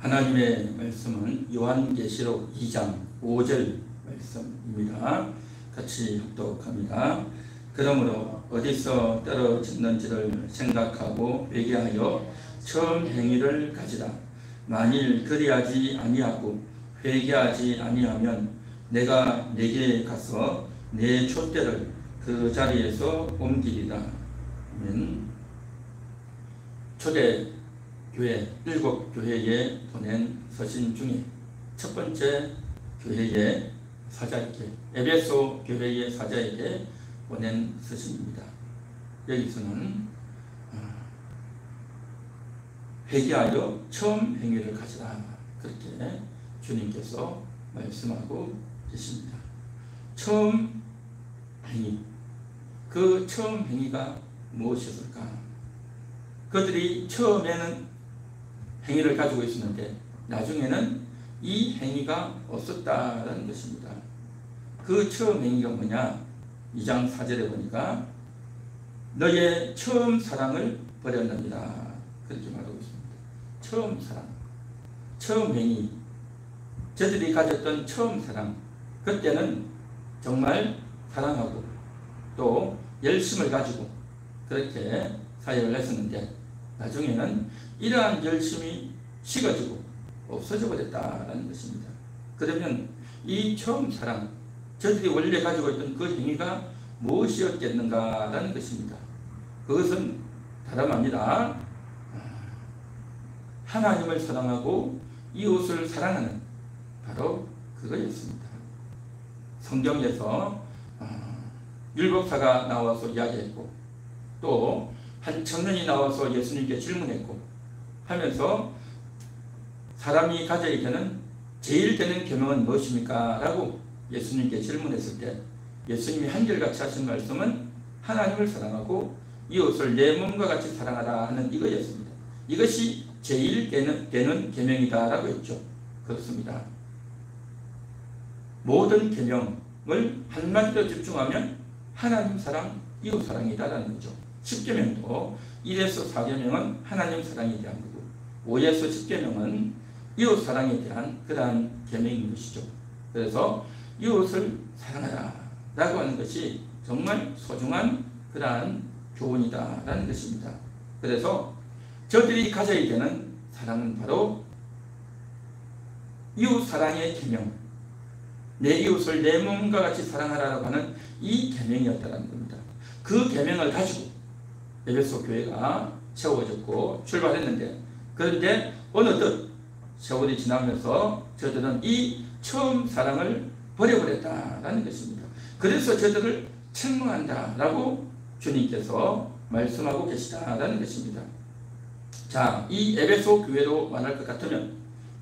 하나님의 말씀은 요한계시록 2장 5절 말씀입니다. 같이 합독합니다. 그러므로 어디서 떨어졌는지를 생각하고 회개하여 처음 행위를 가지라. 만일 그리하지 아니하고 회개하지 아니하면 내가 네게 가서 내 촛대를 그 자리에서 옮기리라. 아멘. 초대 교회 7교회에 보낸 서신 중에 첫 번째 교회의 사자에게, 에베소 교회의 사자에게 보낸 서신입니다. 여기서는 회개하여 처음 행위를 가지라, 그렇게 주님께서 말씀하고 계십니다. 처음 행위, 그 처음 행위가 무엇이었을까? 그들이 처음에는 행위를 가지고 있었는데 나중에는 이 행위가 없었다는 것입니다. 그 처음 행위가 뭐냐? 2장 4절에 보니까 너의 처음 사랑을 버렸느니라, 그렇게 말하고 있습니다. 처음 사랑, 처음 행위, 저들이 가졌던 처음 사랑, 그때는 정말 사랑하고 또 열심을 가지고 그렇게 사역을 했었는데 나중에는 이러한 열심이 식어지고 없어져 버렸다는 것입니다. 그러면 이 처음 사랑, 저들이 원래 가지고 있던 그 행위가 무엇이었겠는가라는 것입니다. 그것은 다름 아니라 하나님을 사랑하고 이웃을 사랑하는 바로 그거였습니다. 성경에서 율법사가 나와서 이야기했고 또 한 청년이 나와서 예수님께 질문했고 하면서 사람이 가져야 되는 제일 되는 계명은 무엇입니까? 라고 예수님께 질문했을 때 예수님이 한결같이 하신 말씀은 하나님을 사랑하고 이웃을 내 몸과 같이 사랑하라 하는 이거였습니다. 이것이 제일 되는 계명이다 라고 했죠. 그렇습니다. 모든 계명을 한마디로 집중하면 하나님 사랑, 이웃 사랑이다 라는 거죠. 10계명도 1에서 4계명은 하나님 사랑에 대한 거고 5에서 10계명은 이웃 사랑에 대한 그러한 계명인 것이죠. 그래서 이웃을 사랑하라 라고 하는 것이 정말 소중한 그러한 교훈이다 라는 것입니다. 그래서 저들이 가져야 되는 사랑은 바로 이웃 사랑의 계명, 내 이웃을 내 몸과 같이 사랑하라고 하는 이 계명이었다는 겁니다. 그 계명을 가지고 에베소 교회가 세워졌고 출발했는데, 그런데 어느덧 세월이 지나면서 저들은 이 처음 사랑을 버려버렸다라는 것입니다. 그래서 저들을 책망한다라고 주님께서 말씀하고 계시다라는 것입니다. 자, 이 에베소 교회로 말할 것 같으면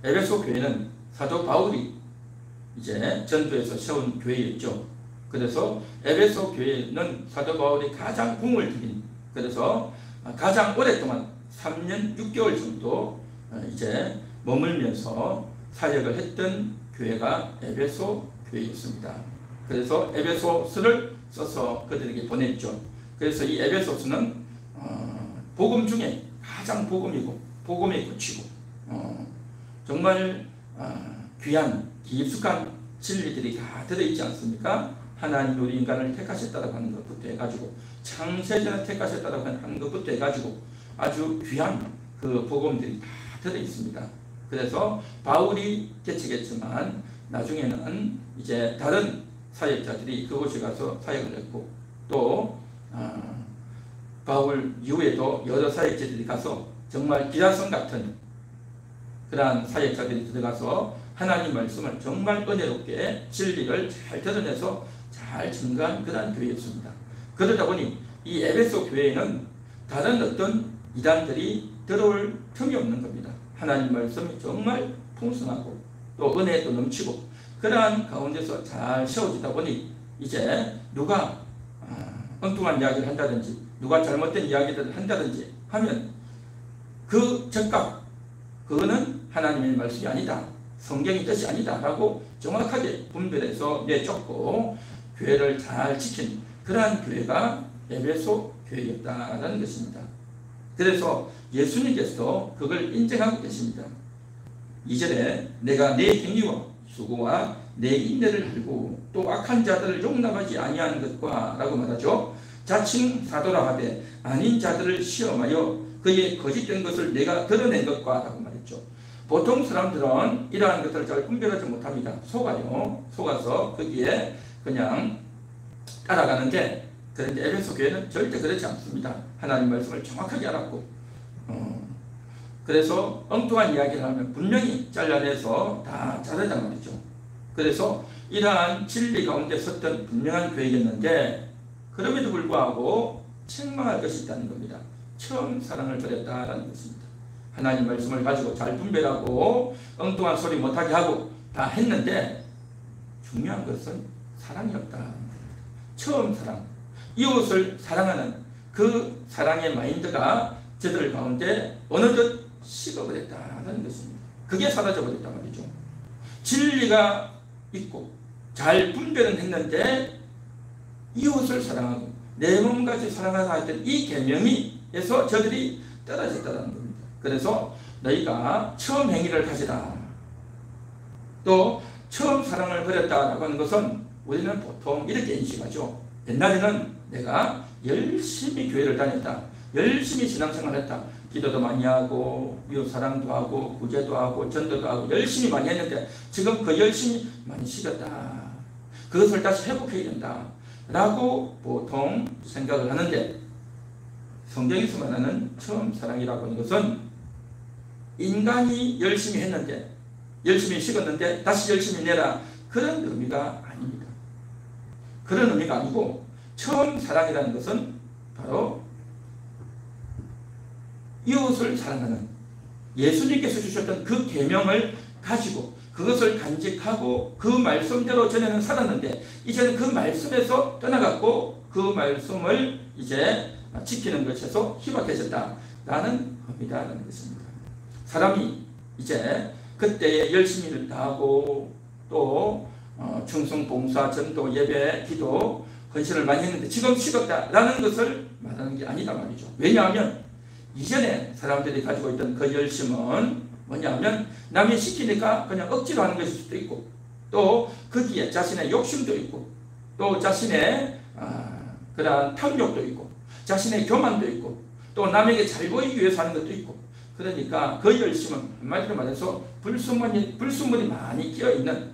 에베소 교회는 사도 바울이 이제 전도에서 세운 교회였죠. 그래서 에베소 교회는 사도 바울이 가장 공을 들인, 그래서 가장 오랫동안 3년 6개월 정도 이제 머물면서 사역을 했던 교회가 에베소 교회였습니다. 그래서 에베소서를 써서 그들에게 보냈죠. 그래서 이 에베소서는 복음 중에 가장 복음이고 복음에 그치고 정말 귀한 깊숙한 진리들이 다 들어있지 않습니까? 하나님이 우리 인간을 택하셨다고 하는 것부터 해가지고 창세전에 택하셨다고 하는 것부터 해가지고 아주 귀한 그 복음들이 다 들어있습니다. 그래서 바울이 개척했지만 나중에는 이제 다른 사역자들이 그곳에 가서 사역을 했고 또 바울 이후에도 여러 사역자들이 가서 정말 기라성 같은 그러한 사역자들이 들어가서 하나님 말씀을 정말 은혜롭게 진리를 잘 드러내서 잘 증거한 그러한 교회였습니다. 그러다 보니 이 에베소 교회에는 다른 어떤 이단들이 들어올 틈이 없는 겁니다. 하나님 말씀이 정말 풍성하고 또 은혜도 넘치고 그러한 가운데서 잘 세워지다 보니 이제 누가 엉뚱한 이야기를 한다든지 누가 잘못된 이야기를 한다든지 하면 그 즉각 그거는 하나님의 말씀이 아니다, 성경의 뜻이 아니다 라고 정확하게 분별해서 내쫓고 교회를 잘 지킨 그러한 교회가 에베소 교회였다라는 것입니다. 그래서 예수님께서도 그걸 인정하고 계십니다. 2절에 내가 내 행위와 수고와 내 인내를 알고 또 악한 자들을 용납하지 아니하는 것과 라고 말하죠. 자칭 사도라 하되 아닌 자들을 시험하여 그의 거짓된 것을 내가 드러낸 것과 라고 말했죠. 보통 사람들은 이러한 것들을 잘 분별하지 못합니다. 속아서 거기에 그냥 따라가는데, 그런데 에베소 교회는 절대 그렇지 않습니다. 하나님 말씀을 정확하게 알았고, 그래서 엉뚱한 이야기를 하면 분명히 잘라내서 다 자르단 말이죠. 그래서 이러한 진리 가운데 섰던 분명한 교회였는데, 그럼에도 불구하고 책망할 것이 있다는 겁니다. 처음 사랑을 버렸다라는 것입니다. 하나님 말씀을 가지고 잘 분별하고 엉뚱한 소리 못하게 하고 다 했는데, 중요한 것은 사랑이었다. 처음 사랑, 이웃을 사랑하는 그 사랑의 마인드가 저들 가운데 어느덧 식어버렸다는 것입니다. 그게 사라져버렸단 말이죠. 진리가 있고 잘 분별은 했는데 이웃을 사랑하고 내 몸같이 사랑하라 했던 이 계명에서 저들이 떨어졌다는 겁니다. 그래서 너희가 처음 행위를 가지라. 또 처음 사랑을 버렸다라고 하는 것은 우리는 보통 이렇게 인식하죠. 옛날에는 내가 열심히 교회를 다녔다, 열심히 신앙생활을 했다, 기도도 많이 하고 이웃사랑도 하고 구제도 하고 전도도 하고 열심히 많이 했는데 지금 그 열심히 많이 식었다, 그것을 다시 회복해야 된다 라고 보통 생각을 하는데, 성경에서 말하는 처음 사랑이라고 하는 것은 인간이 열심히 했는데, 열심히 식었는데 다시 열심히 내라, 그런 의미가 아닙니다. 그런 의미가 아니고, 처음 사랑이라는 것은 바로 이웃을 사랑하는 예수님께서 주셨던 그 계명을 가지고 그것을 간직하고 그 말씀대로 전에는 살았는데 이제는 그 말씀에서 떠나갔고 그 말씀을 이제 지키는 것에서 희박해졌다라는 의미다라는 것입니다. 사람이 이제 그때의 열심히를 다하고 또 충성, 봉사, 전도, 예배, 기도, 헌신을 많이 했는데 지금 식었다라는 것을 말하는 게 아니다 말이죠. 왜냐하면 이전에 사람들이 가지고 있던 그 열심은 뭐냐면 남이 시키니까 그냥 억지로 하는 것일 수도 있고, 또 거기에 자신의 욕심도 있고, 또 자신의 그러한 탐욕도 있고, 자신의 교만도 있고, 또 남에게 잘 보이기 위해서 하는 것도 있고, 그러니까 그 열심은 한마디로 말해서 불순물이 많이 끼어있는,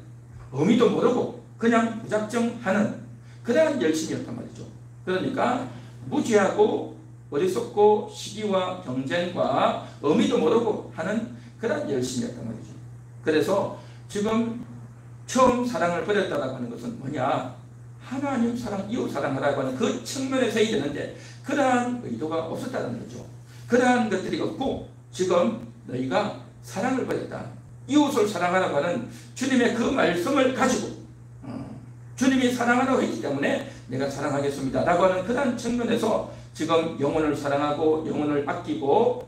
의미도 모르고 그냥 무작정 하는 그러한 열심이었단 말이죠. 그러니까 무지하고 어리석고 시기와 경쟁과 의미도 모르고 하는 그런 열심이었단 말이죠. 그래서 지금 처음 사랑을 버렸다고 하는 것은 뭐냐, 하나님 사랑, 이웃 사랑하라고 하는 그 측면에서 해야 되는데 그러한 의도가 없었다는 거죠. 그러한 것들이 없고 지금 너희가 사랑을 버렸다, 이웃을 사랑하라고 하는 주님의 그 말씀을 가지고 주님이 사랑하라고 했기 때문에 내가 사랑하겠습니다 라고 하는 그런 측면에서 지금 영혼을 사랑하고 영혼을 아끼고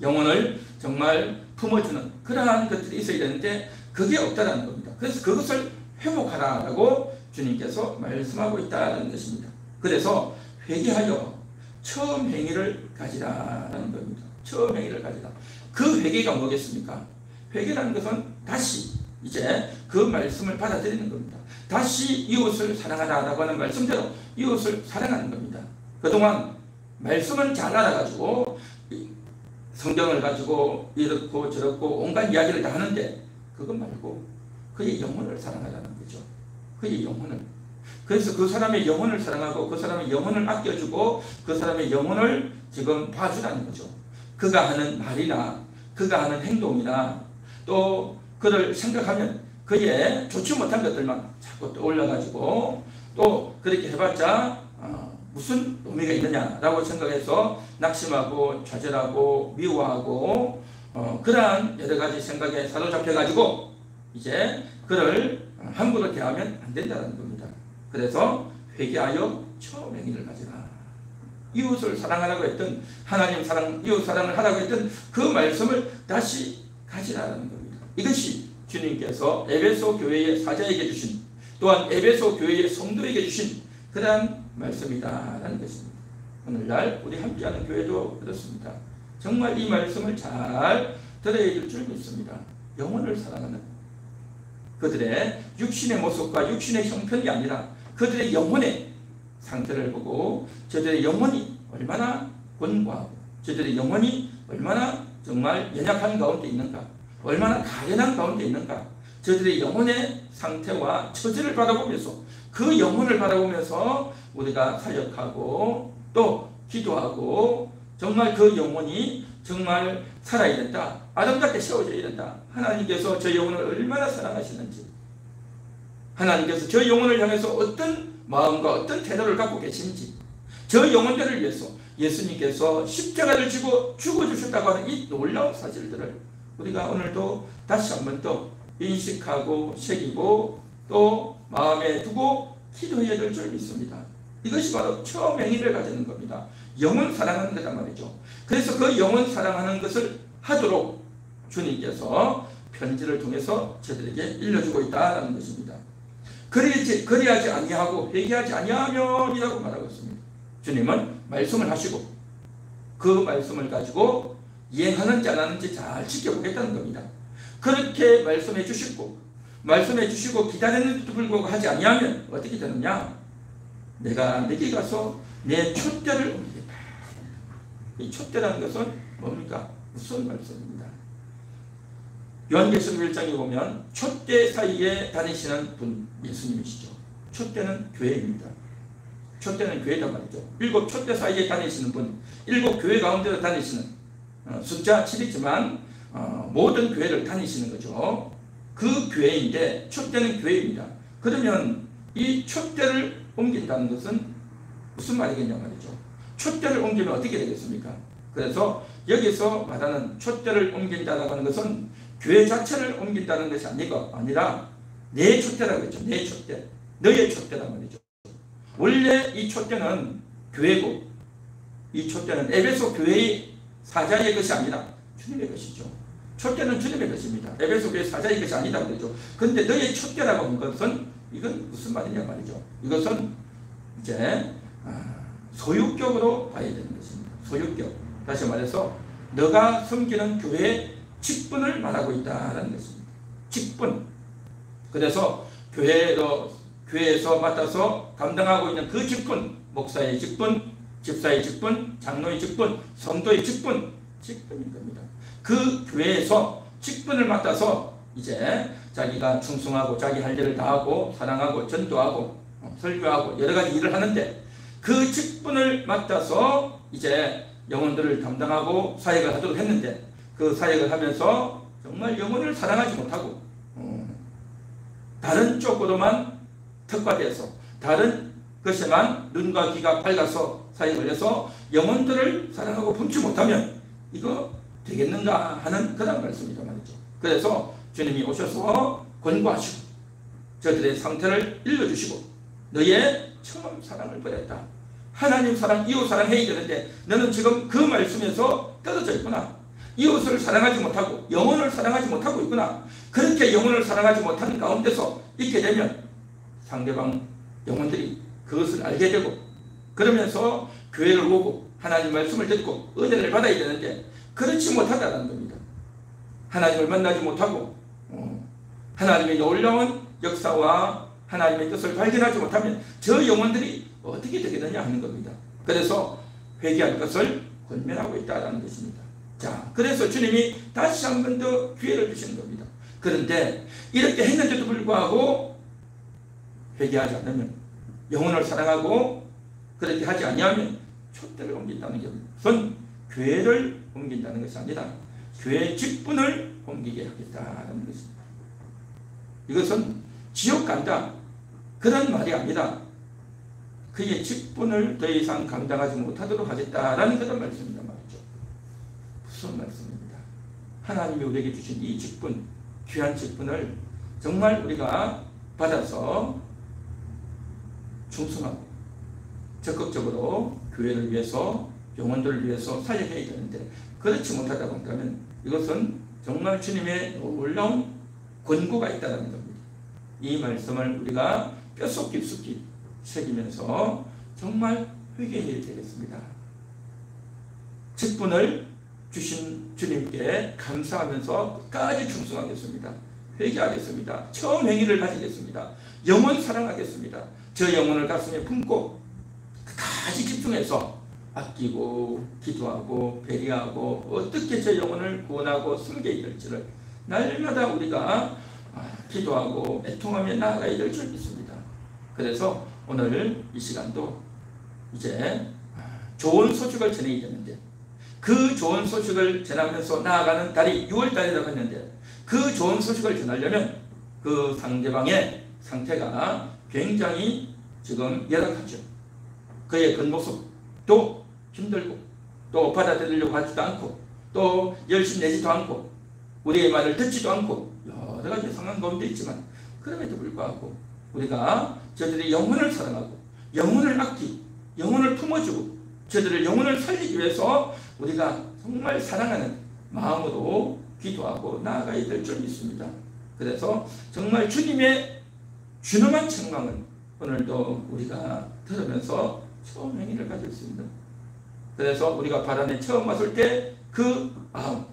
영혼을 정말 품어주는 그러한 것들이 있어야 되는데 그게 없다는 겁니다. 그래서 그것을 회복하라고 주님께서 말씀하고 있다는 것입니다. 그래서 회개하여 처음 행위를 가지라는 겁니다. 처음 행위를 가지라. 그 회개가 뭐겠습니까? 회개라는 것은 다시 이제 그 말씀을 받아들이는 겁니다. 다시 이웃을 사랑하라라고 하는 말씀대로 이웃을 사랑하는 겁니다. 그동안 말씀은 잘 알아가지고 성경을 가지고 이렇고 저렇고 온갖 이야기를 다 하는데 그것 말고 그의 영혼을 사랑하라는 거죠. 그의 영혼을. 그래서 그 사람의 영혼을 사랑하고 그 사람의 영혼을 아껴주고 그 사람의 영혼을 지금 봐주라는 거죠. 그가 하는 말이나 그가 하는 행동이나 또 그를 생각하면 그의 좋지 못한 것들만 자꾸 떠올라가지고 또 그렇게 해봤자 무슨 의미가 있느냐라고 생각해서 낙심하고 좌절하고 미워하고 그러한 여러 가지 생각에 사로잡혀가지고 이제 그를 함부로 대하면 안 된다는 겁니다. 그래서 회개하여 처음 행위를 가지라. 이웃을 사랑하라고 했던 하나님 사랑, 이웃 사랑을 하라고 했던 그 말씀을 다시 가지라는 겁니다. 이것이 주님께서 에베소 교회의 사자에게 주신, 또한 에베소 교회의 성도에게 주신 그러한 말씀이다라는 것입니다. 오늘날 우리 함께하는 교회도 그렇습니다. 정말 이 말씀을 잘 들어야 될 줄 믿습니다. 영혼을 사랑하는, 그들의 육신의 모습과 육신의 형편이 아니라 그들의 영혼의 상태를 보고 저들의 영혼이 얼마나 권고하고 저들의 영혼이 얼마나 정말 연약한 가운데 있는가, 얼마나 가련한 가운데 있는가, 저들의 영혼의 상태와 처지를 바라보면서 그 영혼을 바라보면서 우리가 사역하고 또 기도하고 정말 그 영혼이 정말 살아야 된다, 아름답게 세워져야 된다. 하나님께서 저 영혼을 얼마나 사랑하시는지, 하나님께서 저 영혼을 향해서 어떤 마음과 어떤 태도를 갖고 계신지, 저 영혼들을 위해서 예수님께서 십자가를 지고 죽어주셨다고 하는 이 놀라운 사실들을 우리가 오늘도 다시 한 번 더 인식하고 새기고 또 마음에 두고 기도해야 될 줄 믿습니다. 이것이 바로 처음 행위를 가지는 겁니다. 영혼 사랑하는 거란 말이죠. 그래서 그 영혼 사랑하는 것을 하도록 주님께서 편지를 통해서 저들에게 일러주고 있다는 것입니다. 그리하지 아니하고 회개하지 아니하면이라고 말하고 있습니다. 주님은 말씀을 하시고 그 말씀을 가지고 이행하는지 안 하는지 잘 지켜보겠다는 겁니다. 그렇게 말씀해 주시고 기다리는데도 불구하고 하지 아니하면 어떻게 되느냐? 내가 내게 가서 내 촛대를 옮기겠다. 이 촛대라는 것은 뭡니까? 무슨 말씀입니다. 요한계시록 1장에 보면 촛대 사이에 다니시는 분 예수님이시죠. 촛대는 교회입니다. 촛대는 교회단 말이죠. 7 촛대 사이에 다니시는 분, 7 교회 가운데로 다니시는, 숫자 7이지만 모든 교회를 다니시는 거죠. 그 교회인데 촛대는 교회입니다. 그러면 이 촛대를 옮긴다는 것은 무슨 말이겠냐 말이죠. 촛대를 옮기면 어떻게 되겠습니까? 그래서 여기서 말하는 촛대를 옮긴다고 하는 것은 교회 자체를 옮긴다는 것이 아니라 내 촛대라고 했죠. 내 촛대, 너의 촛대란 말이죠. 원래 이 촛대는 교회고 이 촛대는 에베소 교회의 사자의 것이 아니라 주님의 것이죠. 촛대는 주님의 것입니다. 에베소 교회 사자의 것이 아니다 그러죠. 그런데 너의 촛대라고 하는 것은 이건 무슨 말이냐 말이죠. 이것은 이제 소유격으로 봐야 되는 것입니다. 소유격. 다시 말해서 너가 섬기는 교회의 직분을 말하고 있다는 것입니다. 직분. 그래서 교회에서 맡아서 감당하고 있는 그 직분, 목사의 직분, 집사의 직분, 장로의 직분, 성도의 직분인 겁니다. 그 교회에서 직분을 맡아서 이제 자기가 충성하고 자기 할 일을 다하고 사랑하고 전도하고 설교하고 여러 가지 일을 하는데 그 직분을 맡아서 이제 영혼들을 담당하고 사역을 하도록 했는데 그 사역을 하면서 정말 영혼을 사랑하지 못하고 다른 쪽으로만 특화돼서 다른 것에만 눈과 귀가 밝아서 사역을 해서 영혼들을 사랑하고 품지 못하면 이거 되겠는가 하는 그런 말씀이란 말이죠. 그래서 주님이 오셔서 권고하시고 저들의 상태를 일러주시고 너의 처음 사랑을 버렸다. 하나님 사랑, 이웃 사랑 해야 되는데 너는 지금 그 말씀에서 떨어져 있구나. 이웃을 사랑하지 못하고 영혼을 사랑하지 못하고 있구나. 그렇게 영혼을 사랑하지 못하는 가운데서 있게 되면 상대방 영혼들이 그것을 알게 되고 그러면서 교회를 오고 하나님 말씀을 듣고 은혜를 받아야 되는데 그렇지 못하다는 겁니다. 하나님을 만나지 못하고 하나님의 놀라운 역사와 하나님의 뜻을 발견하지 못하면 저 영혼들이 어떻게 되겠느냐 하는 겁니다. 그래서 회개할 것을 권면하고 있다는 것입니다. 자, 그래서 주님이 다시 한 번 더 기회를 주시는 겁니다. 그런데 이렇게 했는데도 불구하고 회개하지 않으면 영혼을 사랑하고 그렇게 하지 아니하면 촛대를 옮긴다는 것은 교회를 옮긴다는 것이 아니라 교회의 직분을 옮기게 하겠다는 것입니다. 이것은 지옥 간다 그런 말이 아니라 그의 직분을 더 이상 감당하지 못하도록 하겠다라는 그런 말씀이란 말이죠. 무슨 말씀입니다. 하나님이 우리에게 주신 이 직분, 귀한 직분을 정말 우리가 받아서 충성하고 적극적으로 교회를 위해서 영혼들을 위해서 사역해야 되는데 그렇지 못하다고 한다면 이것은 정말 주님의 놀라운 권고가 있다는 겁니다. 이 말씀을 우리가 뼛속 깊숙이 새기면서 정말 회개해야 되겠습니다. 직분을 주신 주님께 감사하면서 끝까지 충성하겠습니다. 회개하겠습니다. 처음 행위를 가지겠습니다. 영혼 사랑하겠습니다. 저 영혼을 가슴에 품고 끝까지 집중해서 아끼고 기도하고 배려하고 어떻게 저 영혼을 구원하고 섬겨야 될지를 날마다 우리가 기도하고 애통하며 나아가야 될 줄 믿습니다. 그래서 오늘 이 시간도 이제 좋은 소식을 전해야 되는데, 그 좋은 소식을 전하면서 나아가는 달이 6월달이라고 했는데, 그 좋은 소식을 전하려면 그 상대방의 상태가 굉장히 지금 열악하죠. 그의 겉모습도 힘들고 또 받아들이려고 하지도 않고 또 열심히 내지도 않고 우리의 말을 듣지도 않고 여러 가지 상황 가운데 있지만, 그럼에도 불구하고 우리가 저들의 영혼을 사랑하고 영혼을 아끼고 영혼을 품어주고 저들의 영혼을 살리기 위해서 우리가 정말 사랑하는 마음으로 기도하고 나아가야 될 줄 믿습니다. 그래서 정말 주님의 준엄한 책망을 오늘도 우리가 들으면서 처음 행위를 가질 수 있는, 그래서 우리가 바람에 처음 왔을 때 그 마음,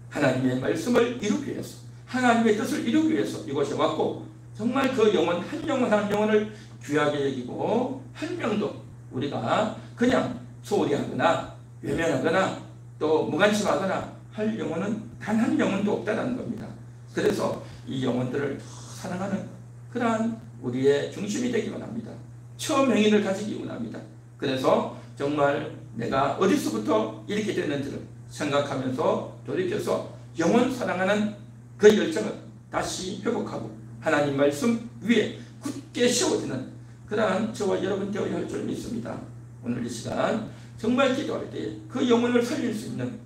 하나님의 말씀을 이루기 위해서, 하나님의 뜻을 이루기 위해서 이곳에 왔고, 정말 그 영혼 한 영혼 한 영혼을 귀하게 여기고 한 명도 우리가 그냥 소홀히 하거나 외면하거나 또 무관심하거나 할 영혼은 단 한 영혼도 없다는 겁니다. 그래서 이 영혼들을 더 사랑하는 그러한 우리의 중심이 되기만 합니다. 처음 행위를 가지기 원합니다. 그래서 정말 내가 어디서부터 이렇게 됐는지를 생각하면서 돌이켜서 영혼 사랑하는 그 열정을 다시 회복하고 하나님 말씀 위에 굳게 세워지는 그러한 저와 여러분 되어야 할 줄 믿습니다. 오늘 이 시간 정말 기도할 때 그 영혼을 살릴 수 있는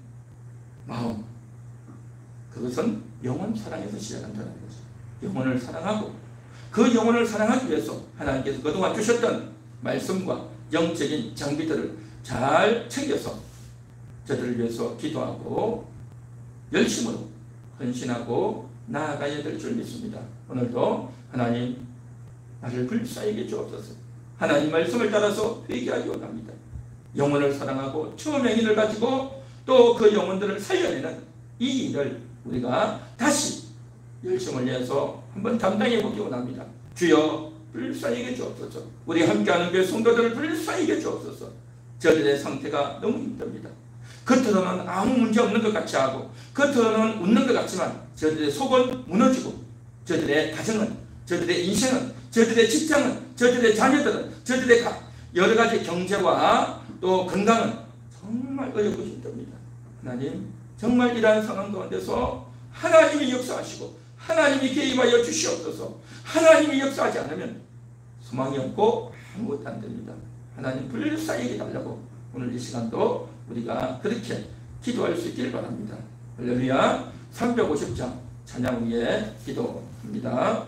마음, 그것은 영혼 사랑에서 시작한다는 거죠. 영혼을 사랑하고 그 영혼을 사랑하기 위해서 하나님께서 그동안 주셨던 말씀과 영적인 장비들을 잘 챙겨서 저들을 위해서 기도하고 열심으로 헌신하고 나아가야 될 줄 믿습니다. 오늘도 하나님 나를 불쌍히 주옵소서. 하나님 말씀을 따라서 회개하기 원합니다. 영혼을 사랑하고 처음 행위를 가지고 또 그 영혼들을 살려내는 이 일을 우리가 다시 열심을 내서 한번 담당해 보기 원합니다. 주여 불쌍히 여겨 주옵소서. 우리 함께하는 교회 성도들을 불쌍히 여겨 주옵소서. 저들의 상태가 너무 힘듭니다. 겉으로는 아무 문제 없는 것 같이 하고 겉으로는 웃는 것 같지만 저들의 속은 무너지고 저들의 가정은, 저들의 인생은, 저들의 직장은, 저들의 자녀들은, 저들의 여러 가지 경제와 또 건강은 정말 어렵고 힘듭니다. 하나님 정말 이러한 상황 가운데서 하나님이 역사하시고 하나님이 개입하여 주시옵소서. 하나님이 역사하지 않으면 소망이 없고 아무것도 안 됩니다. 하나님 불쌍히 해달라고 오늘 이 시간도 우리가 그렇게 기도할 수 있기를 바랍니다. 할렐루야. 350장 찬양 후에 기도합니다.